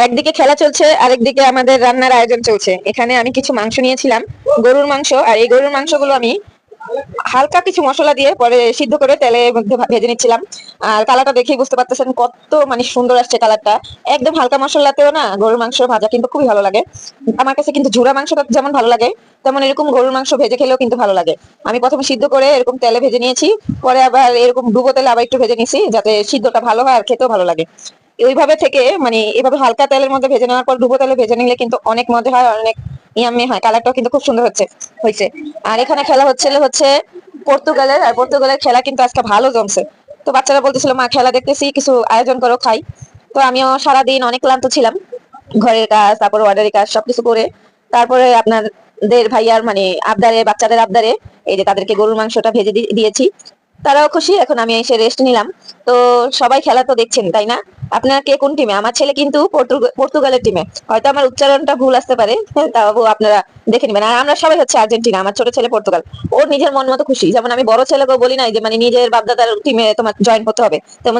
একদিকে খেলা চলছে, আরেকদিকে আমাদের রান্নার আয়োজন চলছে। এখানে আমি কিছু মাংস নিয়েছিলাম, গরুর মাংস। আর এই গরুর মাংসগুলো আমি হালকা কিছু মশলা দিয়ে পরে সিদ্ধ করে তেলের মধ্যে ভেজে নিচ্ছিলাম। আর কালারটা দেখেই বুঝতে পারতেছেন কত মানে সুন্দর আসছে কালারটা। একদম হালকা মশলাতেও না গরুর মাংস ভাজা কিন্তু খুবই ভালো লাগে। আমার কাছে কিন্তু ঝুরা মাংসটা যেমন ভালো লাগে, তেমন এরকম গরুর মাংস ভেজে খেলেও কিন্তু ভালো লাগে। আমি প্রথমে সিদ্ধ করে এরকম তেলে ভেজে নিয়েছি, পরে আবার এরকম ডুবো তেলে আবার একটু ভেজে নিয়েছি, যাতে সিদ্ধটা ভালো হয় আর খেতেও ভালো লাগে। ওইভাবে থেকে মানে এভাবে হালকা তেলের মধ্যে ভেজে নেওয়ার পর ডুবো তেলে ভেজে নিলে কিন্তু অনেক মজা হয়, অনেক ইয়াম্মি হয়। কালারটাও কিন্তু খুব সুন্দর হয়েছে। আর এখানে খেলা হচ্ছে পর্তুগালের। আর পর্তুগালের খেলা কিন্তু আজকে ভালো জমছে। তো বাচ্চারা বলতেছিল, মা খেলা দেখতেছি, কিছু আয়োজন করো, খাই। তো আমিও সারাদিন অনেক ক্লান্ত ছিলাম, ঘরের কাজ, তারপর অর্ডারের কাজ সবকিছু করে তারপরে আপনাদের ভাইয়ার মানে আবদারে, বাচ্চাদের আবদারে এই যে তাদেরকে গরুর মাংসটা ভেজে দিয়েছি। তারাও খুশি। এখন আমি এসে রেস্ট নিলাম। তো সবাই খেলা তো দেখছেন, তাই না? আপনারা কে কোন টিমে? আমার ছেলে কিন্তু পর্তুগালের টিমে। হয়তো আমার উচ্চারণটা ভুল আসতে পারে, তাও আপনারা দেখে নিবেন। আর আমরা সবাই হচ্ছে আর্জেন্টিনা, আমার ছোট ছেলে পর্তুগাল। ওর নিজের মন মতো খুশি। যেমন আমি বড় ছেলেকেও বলি না যে মানে নিজের বাপদাদার টিমে তোমার জয়েন করতে হবে, তেমন